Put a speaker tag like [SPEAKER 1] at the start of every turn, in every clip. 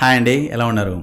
[SPEAKER 1] Hi అండి, ఎలా ఉన్నారు?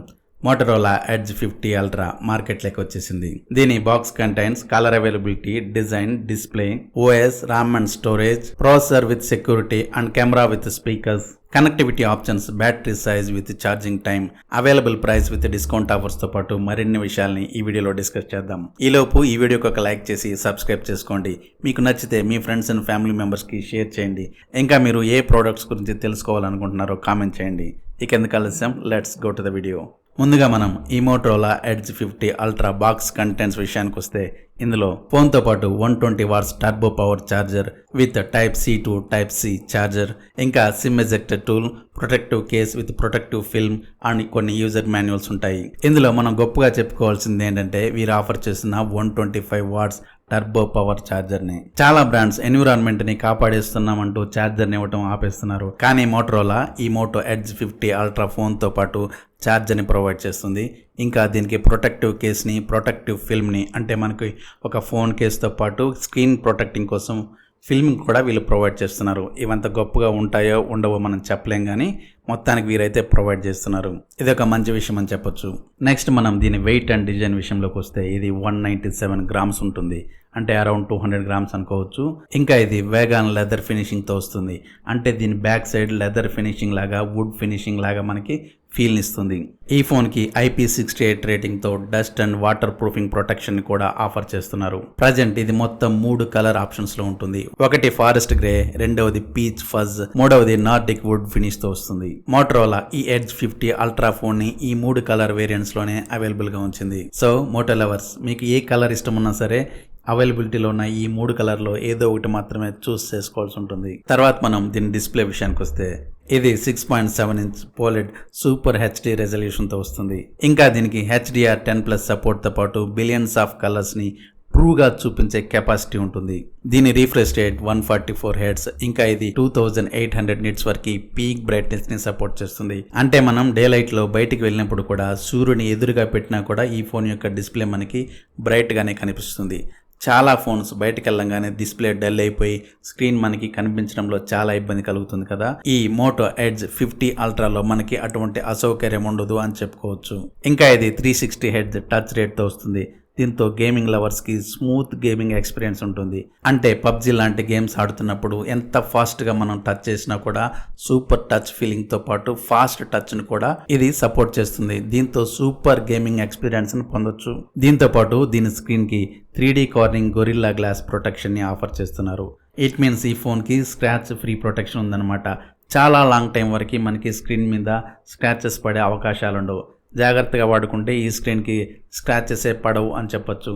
[SPEAKER 1] మోటరోలా ఎడ్జ్ 50 అల్ట్రా మార్కెట్లోకి వచ్చేసింది. దీని box contains colour availability, design, display, OS, RAM and storage, processor with security and camera with speakers, connectivity options, battery size with charging time, available price with discount offers తో పాటు మరిన్ని విషయాల్ని ఈ వీడియోలో discuss చేద్దాం. ఈలోపు ఈ వీడియోకి ఒక లైక్ చేసి సబ్స్క్రైబ్ చేసుకోండి. మీకు నచ్చితే మీ ఫ్రెండ్స్ అండ్ ఫ్యామిలీ మెంబర్స్ కి షేర్ చేయండి. ఇంకా మీరు ఏ ప్రోడక్ట్స్ గురించి తెలుసుకోవాలనుకుంటున్నారో కామెంట్ చేయండి. ఇక ఎందుకు ఆలస్యం, let's go to the video. ముందుగా మనం ఈ Motorola Edge 50 ultra box contents విషయానికి వస్తే, ఇందులో ఫోన్తో పాటు 120 watts turbo power charger with type C to type C charger, ఇంకా SIM ejector tool, protective case with protective film and కొన్ని యూజర్ మాన్యువల్స్ ఉంటాయి. ఇందులో మనం గొప్పగా చెప్పుకోవాల్సింది ఏంటంటే, వీరు ఆఫర్ చేసిన 125 వాట్స్ టర్బో పవర్ ఛార్జర్ ని. చాలా బ్రాండ్స్ ఎన్విరాన్మెంట్ ని కాపాడేస్తున్నామంటూ ఛార్జర్ ని ఇవ్వటం ఆపేస్తున్నారు. కానీ మోటరోలా ఈ మోటో ఎడ్జ్ 50 అల్ట్రా ఫోన్ తో పాటు ఛార్జర్ ని ప్రొవైడ్ చేస్తుంది. ఇంకా దీనికి ప్రొటెక్టివ్ కేస్ ని, ప్రొటెక్టివ్ ఫిల్మ్ ని, అంటే మనకి ఒక ఫోన్ కేసుతో పాటు స్క్రీన్ ప్రొటెక్టింగ్ కోసం ఫిల్మ్ కూడా వీళ్ళు ప్రొవైడ్ చేస్తున్నారు. ఇవంత గొప్పగా ఉంటాయో ఉండవో మనం చెప్పలేం, కానీ మొత్తానికి వీరైతే ప్రొవైడ్ చేస్తున్నారు. ఇది ఒక మంచి విషయం అని చెప్పొచ్చు. నెక్స్ట్ మనం దీని వెయిట్ అండ్ డిజైన్ విషయంలోకి వస్తే, ఇది 197 గ్రామ్స్ ఉంటుంది, అంటే అరౌండ్ 200 గ్రామ్స్ అనుకోవచ్చు. ఇంకా ఇది వేగాన్ లెదర్ ఫినిషింగ్ తో వస్తుంది, అంటే దీని బ్యాక్ సైడ్ లెదర్ ఫినిషింగ్ లాగా, వుడ్ ఫినిషింగ్ లాగా మనకి ఫీల్ ఇస్తుంది. ఈ ఫోన్ కి IP68 రేటింగ్ తో dust and water proofing protection కూడా ఆఫర్ చేస్తున్నారు. ప్రజెంట్ ఇది మొత్తం 3 కలర్ ఆప్షన్స్ లో ఉంటుంది. ఒకటి ఫారెస్ట్ గ్రే, రెండవది పీచ్ ఫజ్, మూడవది నార్డిక్ వుడ్ ఫినిష్ తో వస్తుంది. మోటరోలా ఈ ఎడ్జ్ 50 అల్ట్రా ఫోన్ ని ఈ 3 కలర్ వేరియంట్స్ లోనే అవైలబుల్ గా ఉంచింది. సో మోటో లవర్స్, మీకు ఏ కలర్ ఇష్టం ఉన్నా సరే అవైలబిలిటీలో ఉన్న ఈ 3 కలర్లో ఏదో ఒకటి మాత్రమే చూస్ చేసుకోవాల్సి ఉంటుంది. తర్వాత మనం దీని డిస్ప్లే విషయానికి వస్తే, ఇది 6.7 ఇంచ్ పోలెడ్ సూపర్ HD రెజల్యూషన్తో వస్తుంది. ఇంకా దీనికి HDR10+ సపోర్ట్తో పాటు బిలియన్స్ ఆఫ్ కలర్స్ని ట్రూగా చూపించే కెపాసిటీ ఉంటుంది. దీని రీఫ్రెష్ రేట్ 144 హెర్ట్జ్. ఇంకా ఇది 2800 నిట్స్ వరకు పీక్ బ్రైట్నెస్ ని సపోర్ట్ చేస్తుంది. అంటే మనం డే లైట్ లో బయటికి వెళ్ళినప్పుడు కూడా సూర్యుని ఎదురుగా పెట్టినా కూడా ఈ ఫోన్ యొక్క డిస్ప్లే మనకి బ్రైట్ గానే కనిపిస్తుంది. చాలా ఫోన్స్ బయటకు వెళ్ళంగానే డిస్ప్లే డల్ అయిపోయి స్క్రీన్ మనకి కనిపించడంలో చాలా ఇబ్బంది కలుగుతుంది కదా. ఈ మోటో ఎడ్జ్ 50 అల్ట్రాలో మనకి అటువంటి అసౌకర్యం ఉండదు అని చెప్పుకోవచ్చు. ఇంకా ఇది 360 హెర్ట్జ్ టచ్ రేట్ తో వస్తుంది. దీంతో గేమింగ్ లవర్స్ కి స్మూత్ గేమింగ్ ఎక్స్పీరియన్స్ ఉంటుంది. అంటే పబ్జి లాంటి గేమ్స్ ఆడుతున్నప్పుడు ఎంత ఫాస్ట్ గా మనం టచ్ చేసినా కూడా సూపర్ టచ్ ఫీలింగ్ తో పాటు ఫాస్ట్ టచ్ ను కూడా ఇది సపోర్ట్ చేస్తుంది. దీంతో సూపర్ గేమింగ్ ఎక్స్పీరియన్స్ ని పొందొచ్చు. దీంతో పాటు దీని స్క్రీన్ కి 3D Corning Gorilla Glass protection ని ఆఫర్ చేస్తున్నారు. ఇట్ మీన్స్ ఈ ఫోన్ కి స్క్రాచ్ ఫ్రీ ప్రొటెక్షన్ ఉందన్నమాట. చాలా లాంగ్ టైం వరకు మనకి స్క్రీన్ మీద స్క్రాచెస్ పడే అవకాశాలు ఉండవు. జాగ్రత్తగా వాడుకుంటే ఈ స్క్రీన్కి స్క్రాచెస్ పడవు అని చెప్పొచ్చు.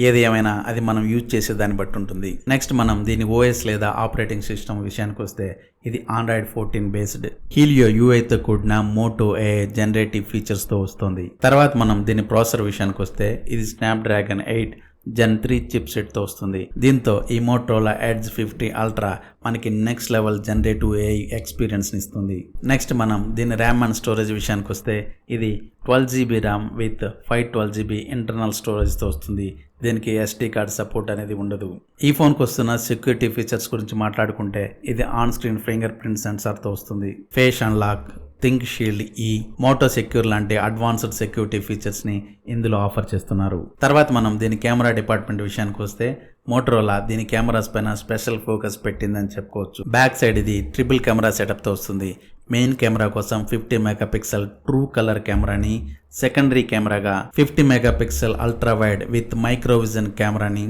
[SPEAKER 1] ఏది ఏమైనా అది మనం యూజ్ చేసే దాన్ని బట్టి ఉంటుంది. నెక్స్ట్ మనం దీని ఓఎస్ లేదా ఆపరేటింగ్ సిస్టమ్ విషయానికి వస్తే, ఇది Android 14 బేస్డ్ హీలియో యూఐతో కూడిన మోటో ఏ జనరేటివ్ ఫీచర్స్తో వస్తుంది. తర్వాత మనం దీని ప్రాసెసర్ విషయానికి వస్తే, ఇది స్నాప్డ్రాగన్ 8 Gen 3 చిప్ సెట్ తో వస్తుంది. దీంతో ఈ మోటరోలా ఎడ్జ్ 50 అల్ట్రా మనకి next level generative AI experience ఇస్తుంది. నెక్స్ట్ మనం దీని ర్యామ్ అండ్ స్టోరేజ్ విషయానికి వస్తే, ఇది 12GB RAM with 512GB internal storage తో వస్తుంది. దీనికి SD కార్డ్ సపోర్ట్ అనేది ఉండదు. ఈ ఫోన్కి వస్తున్న సెక్యూరిటీ ఫీచర్స్ గురించి మాట్లాడుకుంటే, ఇది ఆన్ స్క్రీన్ ఫింగర్ ప్రింట్ సెన్సార్తో వస్తుంది. ఫేస్ అన్లాక్, థింక్ షీల్డ్, ఈ మోటో సెక్యూర్ లాంటి అడ్వాన్స్డ్ సెక్యూరిటీ ఫీచర్స్ ని ఇందులో ఆఫర్ చేస్తున్నారు. తర్వాత మనం దీని కెమెరా డిపార్ట్మెంట్ విషయానికి వస్తే, మోటరోలా దీని కెమెరాస్ పైన స్పెషల్ ఫోకస్ పెట్టిందని చెప్పుకోవచ్చు. బ్యాక్ సైడ్ ఇది ట్రిపుల్ కెమెరా సెటప్ తో వస్తుంది. మెయిన్ కెమెరా కోసం 50 మెగాపిక్సెల్ ట్రూ కలర్ కెమెరాని, సెకండరీ కెమెరాగా 50 megapixel ultra wide with microvision కెమెరాని,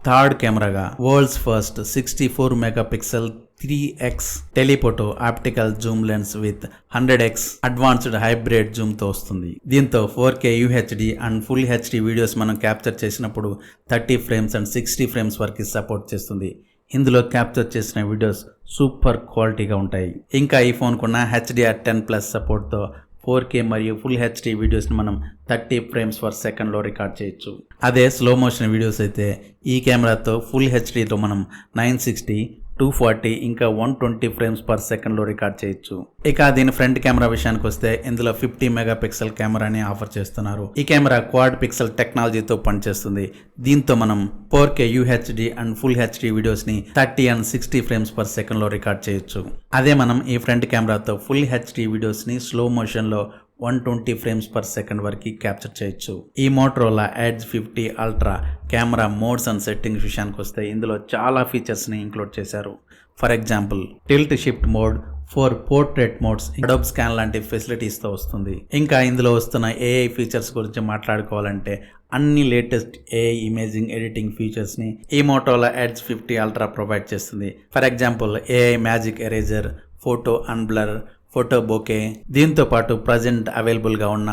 [SPEAKER 1] థర్డ్ కెమెరాగా world's first 64 megapixel 3x telephoto optical zoom lens with 100x advanced hybrid zoom తో వస్తుంది. దీంతో 4K UHD and full HD videos మనం capture చేసినప్పుడు 30 ఫ్రేమ్స్ అండ్ 60 ఫ్రేమ్స్ వరకు సపోర్ట్ చేస్తుంది. ఇందులో క్యాప్చర్ చేసిన వీడియోస్ సూపర్ క్వాలిటీగా ఉంటాయి. ఇంకా ఈ ఫోన్ కున్న HDR10+ సపోర్ట్ తో 4K మరియు ఫుల్ HD వీడియోస్ని మనం 30 ఫ్రేమ్స్ పర్ సెకండ్లో రికార్డ్ చేయొచ్చు. అదే స్లో మోషన్ వీడియోస్ అయితే ఈ కెమెరాతో ఫుల్ HDలో మనం 960, 240 ఇంకా 120 ఫ్రేమ్స్ పర్ సెకండ్లో రికార్డ్ చేయొచ్చు. ఇక దీని ఫ్రంట్ కెమెరా విషయానికి వస్తే, ఇందులో 50 మెగాపిక్సెల్ కెమెరాని ఆఫర్ చేస్తున్నారు. ఈ కెమెరా క్వాడ్ పిక్సెల్ టెక్నాలజీతో పనిచేస్తుంది. దీంతో మనం 4K UHD and full HD videos ని 30 అండ్ 60 ఫ్రేమ్స్ పర్ సెకండ్ లో రికార్డ్ చేయొచ్చు. అదే మనం ఈ ఫ్రంట్ కెమెరాతో ఫుల్ HD వీడియోస్ ని స్లో మోషన్ లో 120 ఫ్రేమ్స్ పర్ సెకండ్ వరకు క్యాప్చర్ చేయొచ్చు. ఈ Motorola Edge 50 ultra camera modes and settings విషయానికి వస్తే ఇందులో చాలా ఫీచర్స్ని ఇంక్లూడ్ చేశారు. For example tilt shift mode, 4 portrait modes, Adobe Scan లాంటి ఫెసిలిటీస్తో వస్తుంది. ఇంకా ఇందులో వస్తున్న ఏఐ ఫీచర్స్ గురించి మాట్లాడుకోవాలంటే అన్ని లేటెస్ట్ ఏఐ ఇమేజింగ్ ఎడిటింగ్ ఫీచర్స్ని ఈ మోటరోలా ఎడ్జ్ 50 అల్ట్రా ప్రొవైడ్ చేస్తుంది. For example AI magic eraser, photo unblur, photo bokeh, దీంతో పాటు ప్రజెంట్ అవైలబుల్గా ఉన్న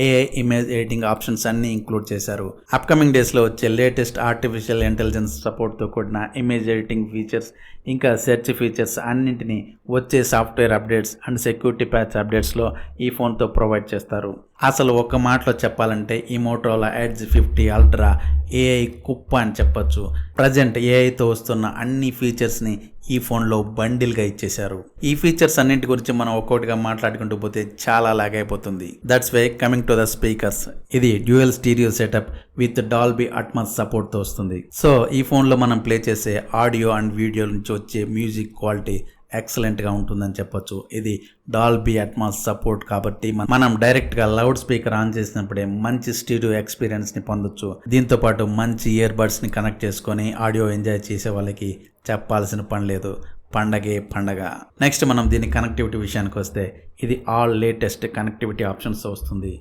[SPEAKER 1] ఏఐ ఇమేజ్ ఎడిటింగ్ ఆప్షన్స్ అన్ని ఇంక్లూడ్ చేశారు. అప్కమింగ్ డేస్లో వచ్చే లేటెస్ట్ ఆర్టిఫిషియల్ ఇంటెలిజెన్స్ సపోర్ట్తో కూడిన ఇమేజ్ ఎడిటింగ్ ఫీచర్స్ ఇంకా సెర్చ్ ఫీచర్స్ అన్నింటినీ వచ్చే software updates and security patch అప్డేట్స్లో ఈ ఫోన్తో ప్రొవైడ్ చేస్తారు. అసలు ఒక్క మాటలో చెప్పాలంటే ఈ మోటరోలా ఎడ్జ్ 50 అల్ట్రా ఏఐ కుప్ప అని చెప్పొచ్చు. ప్రజెంట్ ఏఐతో వస్తున్న అన్ని ఫీచర్స్ని ఈ ఫోన్లో బండిల్గా ఇచ్చేశారు. ఈ ఫీచర్స్ అన్నింటి గురించి మనం ఒక్కొక్కటిగా మాట్లాడుకుంటూ పోతే చాలా లాగ్ అయిపోతుంది. That's way coming to the speakers, ఇది dual stereo setup with Dolby Atmos సపోర్ట్తో వస్తుంది. సో ఈ ఫోన్లో మనం ప్లే చేసే ఆడియో అండ్ వీడియో నుంచి వచ్చే మ్యూజిక్ క్వాలిటీ ఎక్సలెంట్గా ఉంటుందని చెప్పొచ్చు. ఇది డాల్బీ అట్మాస్ సపోర్ట్ కాబట్టి మనం డైరెక్ట్గా లౌడ్ స్పీకర్ ఆన్ చేసినప్పుడే మంచి స్టీరియో ఎక్స్పీరియన్స్ని పొందొచ్చు. దీంతో పాటు మంచి ఇయర్ బడ్స్ని కనెక్ట్ చేసుకొని ఆడియో ఎంజాయ్ చేసే వాళ్ళకి చెప్పాల్సిన పని లేదు, పండగే పండగ. నెక్స్ట్ మనం దీని కనెక్టివిటీ విషయానికి వస్తే ఇది ఆల్ లేటెస్ట్ కనెక్టివిటీ ఆప్షన్స్ వస్తుంది.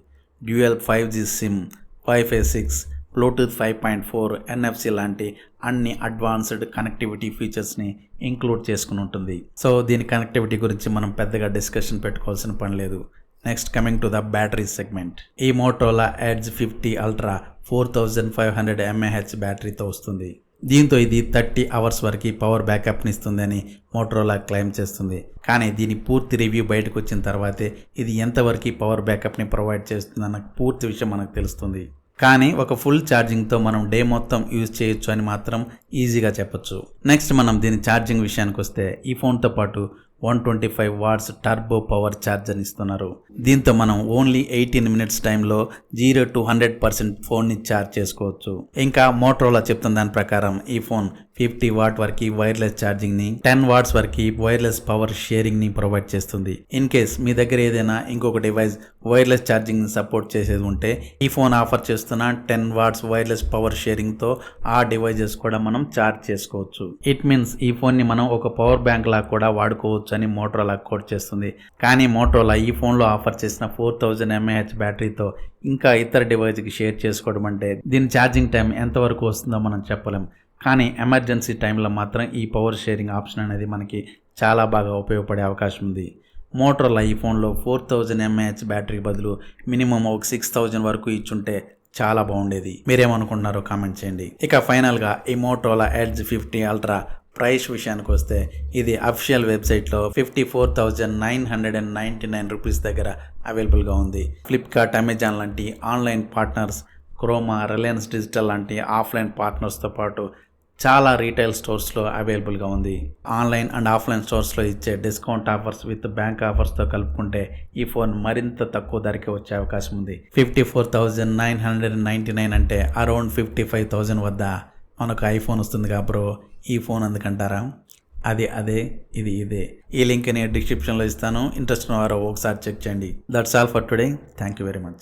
[SPEAKER 1] Dual 5G SIM, wifi 6, Bluetooth 5.4, NFC లాంటి అన్ని అడ్వాన్స్డ్ కనెక్టివిటీ ఫీచర్స్ని ఇంక్లూడ్ చేసుకుని ఉంటుంది. సో దీని కనెక్టివిటీ గురించి మనం పెద్దగా డిస్కషన్ పెట్టుకోవాల్సిన పని లేదు. Next coming to the battery segment, ఈ మోటరోలా ఎడ్జ్ 50 అల్ట్రా 4500 mAh బ్యాటరీతో వస్తుంది. దీంతో ఇది 30 అవర్స్ వరకు పవర్ బ్యాకప్ని ఇస్తుందని మోటరోలా క్లెయిమ్ చేస్తుంది. కానీ దీని పూర్తి రివ్యూ బయటకు వచ్చిన తర్వాతే ఇది ఎంతవరకు పవర్ బ్యాకప్ని ప్రొవైడ్ చేస్తుందన్న పూర్తి విషయం మనకు తెలుస్తుంది. కానీ ఒక ఫుల్ ఛార్జింగ్తో మనం డే మొత్తం యూజ్ చేయొచ్చు అని మాత్రం ఈజీగా చెప్పొచ్చు. నెక్స్ట్ మనం దీని ఛార్జింగ్ విషయానికి వస్తే ఈ ఫోన్తో పాటు 125 వాట్స్ టర్బో పవర్ ఛార్జర్ ఇస్తున్నారు. దీంతో మనం ఓన్లీ 18 మినిట్స్ టైంలో 0 to 100% ఫోన్ని ఛార్జ్ చేసుకోవచ్చు. ఇంకా మోటరోలా చెప్తున్న దాని ప్రకారం ఈ ఫోన్ 50 వాట్ వరకు వైర్లెస్ ఛార్జింగ్ని, 10 వాట్స్ వరకు వైర్లెస్ పవర్ షేరింగ్ని ప్రొవైడ్ చేస్తుంది. ఇన్ కేస్ మీ దగ్గర ఏదైనా ఇంకొక డివైస్ వైర్లెస్ ఛార్జింగ్ని సపోర్ట్ చేసేది ఉంటే ఈ ఫోన్ ఆఫర్ చేస్తున్న 10 వాట్స్ వైర్లెస్ పవర్ షేరింగ్తో ఆ డివైజెస్ కూడా మనం ఛార్జ్ చేసుకోవచ్చు. ఇట్ మీన్స్ ఈ ఫోన్ని మనం ఒక పవర్ బ్యాంక్ లాగా కూడా వాడుకోవచ్చు అని మోటరోలా కోట్ చేస్తుంది. కానీ మోటరోలా ఈ ఫోన్లో ఆఫర్ చేసిన 4000 mAh బ్యాటరీతో ఇంకా ఇతర డివైజ్కి షేర్ చేసుకోవడం అంటే దీని ఛార్జింగ్ టైం ఎంతవరకు వస్తుందో మనం చెప్పలేం. కానీ ఎమర్జెన్సీ టైంలో మాత్రం ఈ పవర్ షేరింగ్ ఆప్షన్ అనేది మనకి చాలా బాగా ఉపయోగపడే అవకాశం ఉంది. మోటరోలా ఈ ఫోన్లో 4000 mAh బ్యాటరీ బదులు మినిమం ఒక 6000 వరకు ఇచ్చుంటే చాలా బాగుండేది. మీరేమనుకుంటున్నారో కామెంట్ చేయండి. ఇక ఫైనల్గా ఈ మోటరోలా ఎడ్జ్ 50 అల్ట్రా ప్రైస్ విషయానికి వస్తే ఇది అఫీషియల్ వెబ్సైట్లో 54,999 రూపీస్ దగ్గర అవైలబుల్గా ఉంది. ఫ్లిప్కార్ట్, అమెజాన్ లాంటి online partners, Croma, Reliance digital లాంటి ఆఫ్లైన్ పార్ట్నర్స్తో పాటు చాలా రీటైల్ స్టోర్స్లో అవైలబుల్గా ఉంది. ఆన్లైన్ అండ్ ఆఫ్లైన్ స్టోర్స్లో ఇచ్చే డిస్కౌంట్ ఆఫర్స్ విత్ బ్యాంక్ ఆఫర్స్తో కలుపుకుంటే ఈ ఫోన్ మరింత తక్కువ ధరకే వచ్చే అవకాశం ఉంది. 54,999 అంటే అరౌండ్ 55,000 వద్ద మనకు ఐఫోన్ వస్తుంది బ్రో. ఈ ఫోన్ ఎందుకంటారా? అదే ఇది ఇదే. ఈ లింక్ నేను డిస్క్రిప్షన్లో ఇస్తాను. ఇంట్రెస్ట్ ఉన్న వారు ఒకసారి చెక్ చేయండి. That's all for today. Thank you very much.